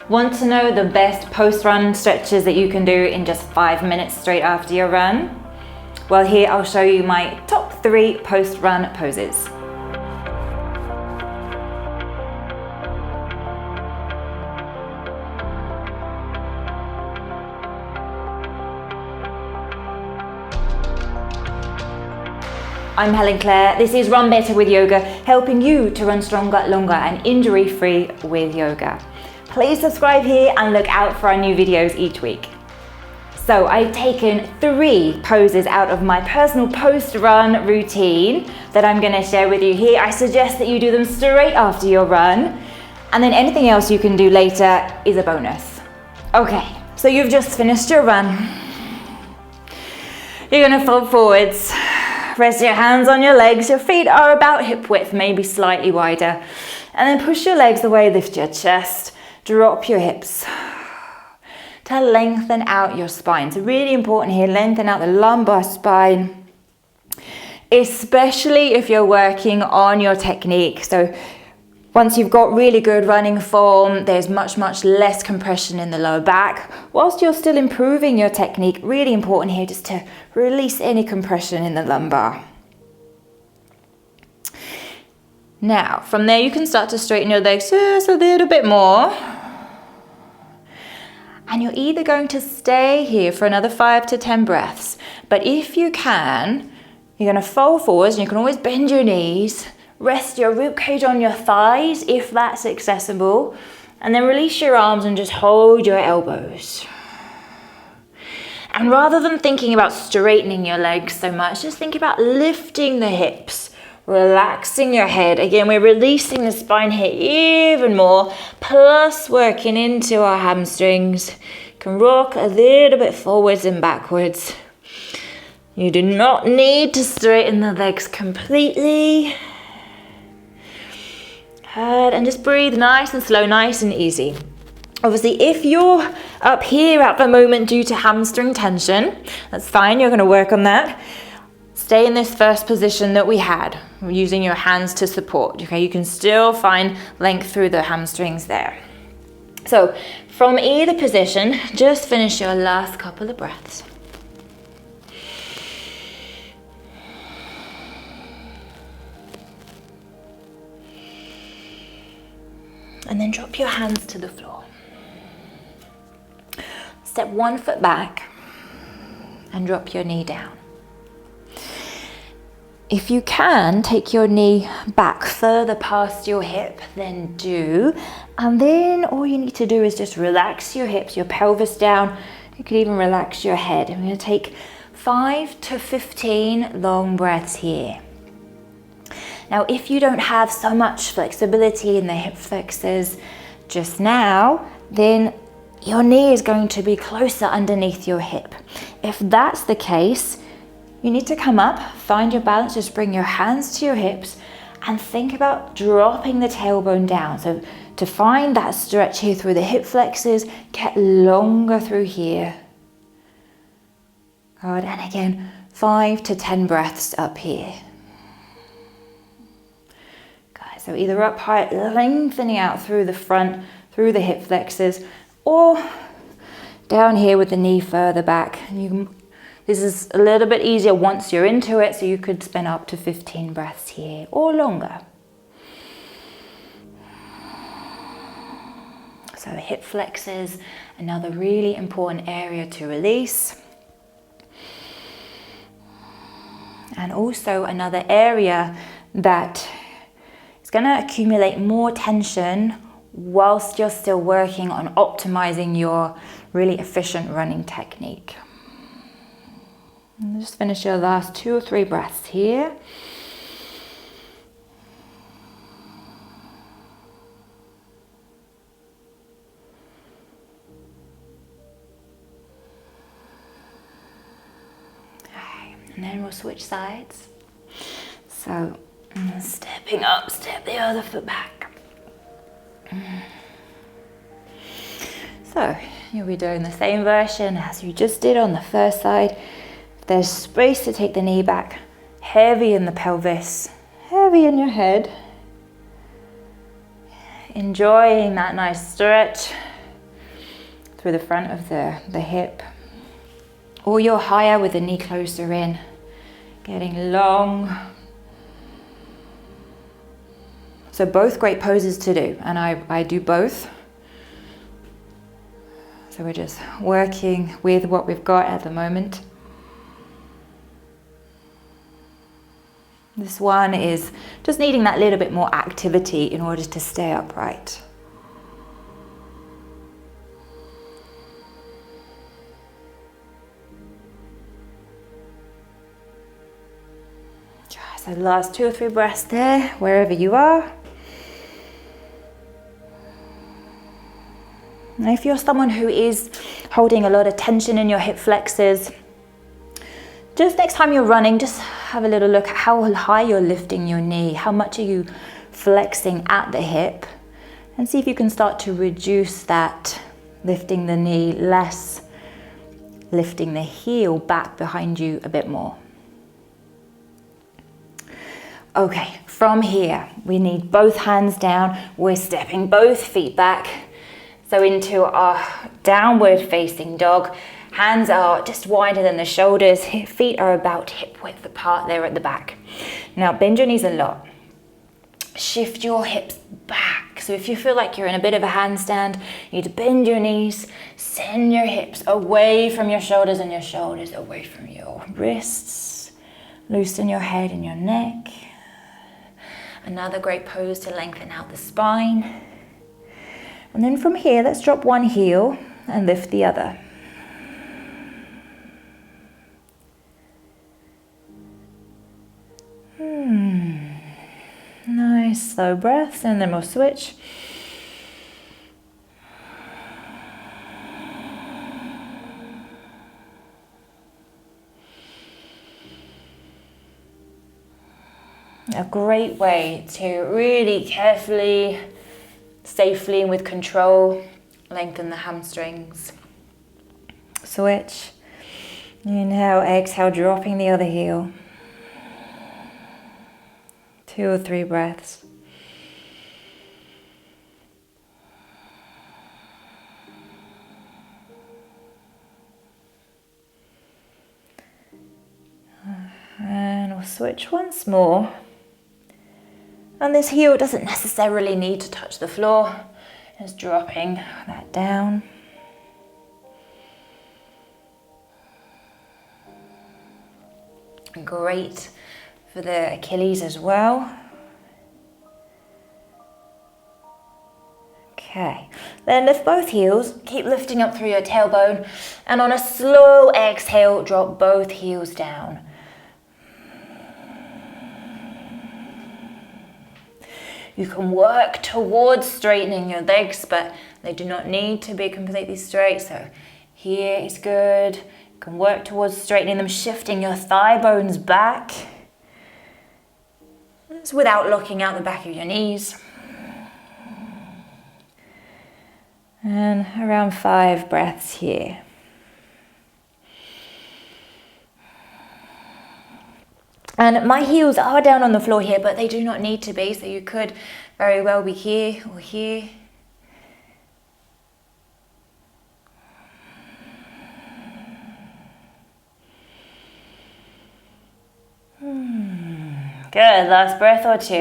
Want to know the best post-run stretches that you can do in just 5 minutes straight after your run? Well, here I'll show you my top 3 post-run poses. I'm Helen Claire. This is Run Better with Yoga, helping you to run stronger, longer and injury-free with yoga. Please subscribe here and look out for our new videos each week. So I've taken 3 poses out of my personal post-run routine that I'm going to share with you here. I suggest that you do them straight after your run, and then anything else you can do later is a bonus. Okay, so you've just finished your run. You're going to fold forwards. Rest your hands on your legs. Your feet are about hip width, maybe slightly wider. And then push your legs away, lift your chest. Drop your hips to lengthen out your spine. So really important here, lengthen out the lumbar spine, especially if you're working on your technique. So once you've got really good running form, there's much less compression in the lower back. Whilst you're still improving your technique, really important here just to release any compression in the lumbar. Now, from there you can start to straighten your legs just a little bit more. And you're either going to stay here for another 5 to 10 breaths, but if you can, you're going to fold forwards and you can always bend your knees, rest your ribcage on your thighs if that's accessible, and then release your arms and just hold your elbows. And rather than thinking about straightening your legs so much, just think about lifting the hips, relaxing your head. Again, we're releasing the spine here even more, plus working into our hamstrings. You can rock a little bit forwards and backwards. You do not need to straighten the legs completely. Good, and just breathe nice and slow, nice and easy. Obviously, if you're up here at the moment due to hamstring tension, that's fine, you're going to work on that. Stay in this first position that we had, using your hands to support. Okay, you can still find length through the hamstrings there. So from either position, just finish your last couple of breaths. And then drop your hands to the floor. Step 1 foot back and drop your knee down. If you can, take your knee back further past your hip, then do. And then all you need to do is just relax your hips, your pelvis down. You could even relax your head. I'm going to take 5 to 15 long breaths here. Now, if you don't have so much flexibility in the hip flexors just now, then your knee is going to be closer underneath your hip. If that's the case, you need to come up, find your balance, just bring your hands to your hips and think about dropping the tailbone down. So to find that stretch here through the hip flexors, get longer through here. Good, and again, 5 to 10 breaths up here. Good, so either up high, lengthening out through the front, through the hip flexors, or down here with the knee further back. This is a little bit easier once you're into it, so you could spend up to 15 breaths here or longer. So hip flexors, another really important area to release. And also another area that is going to accumulate more tension whilst you're still working on optimizing your really efficient running technique. And just finish your last 2 or 3 breaths here. Okay, and then we'll switch sides. So, stepping up, step the other foot back. So, you'll be doing the same version as you just did on the first side. There's space to take the knee back, heavy in the pelvis, heavy in your head. Enjoying that nice stretch. through the front of the hip. Or you're higher with the knee closer in, getting long. So both great poses to do, and I do both. So we're just working with what we've got at the moment. This one is just needing that little bit more activity in order to stay upright. So last 2 or 3 breaths there, wherever you are. Now if you're someone who is holding a lot of tension in your hip flexors, just next time you're running, just have a little look at how high you're lifting your knee, how much are you flexing at the hip, and see if you can start to reduce that, lifting the knee less, lifting the heel back behind you a bit more. Okay, from here, we need both hands down. We're stepping both feet back. So into our downward facing dog. Hands are just wider than the shoulders. Feet are about hip width apart there at the back. Now bend your knees a lot. Shift your hips back. So if you feel like you're in a bit of a handstand, you need to bend your knees, send your hips away from your shoulders and your shoulders away from your wrists. Loosen your head and your neck. Another great pose to lengthen out the spine. And then from here, let's drop one heel and lift the other. Nice slow breaths, and then we'll switch. A great way to really carefully, safely and with control, lengthen the hamstrings. Switch. Inhale, exhale, dropping the other heel. 2 or 3 breaths. And we'll switch once more. And this heel doesn't necessarily need to touch the floor. Just dropping that down. Great for the Achilles as well. Okay, then lift both heels, keep lifting up through your tailbone, and on a slow exhale, drop both heels down. You can work towards straightening your legs, but they do not need to be completely straight. So here is good. You can work towards straightening them, shifting your thigh bones back. That's without locking out the back of your knees. And around 5 breaths here. And my heels are down on the floor here, but they do not need to be, so you could very well be here or here. Good, last breath or 2.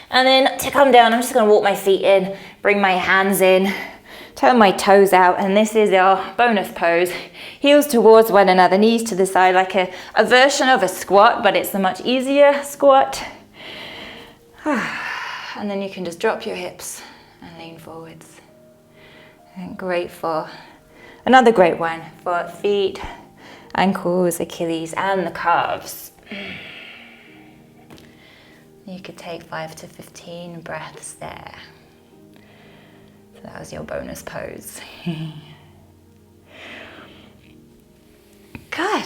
And then to come down, I'm just going to walk my feet in, bring my hands in, turn my toes out, and this is our bonus pose. Heels towards one another, knees to the side, like a version of a squat, but it's a much easier squat. And then you can just drop your hips and lean forwards. And great for, another great one for feet, ankles, Achilles, and the calves. You could take 5 to 15 breaths there. So that was your bonus pose. Good.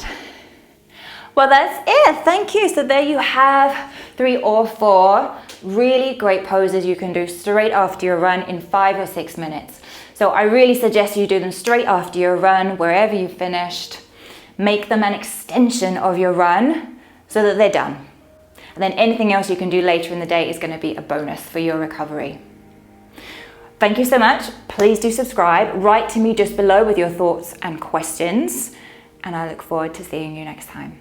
Well, that's it. Thank you. So there you have 3 or 4 really great poses you can do straight after your run in 5 or 6 minutes. So I really suggest you do them straight after your run, wherever you finished. Make them an extension of your run so that they're done. And then anything else you can do later in the day is going to be a bonus for your recovery. Thank you so much. Please do subscribe. Write to me just below with your thoughts and questions. And I look forward to seeing you next time.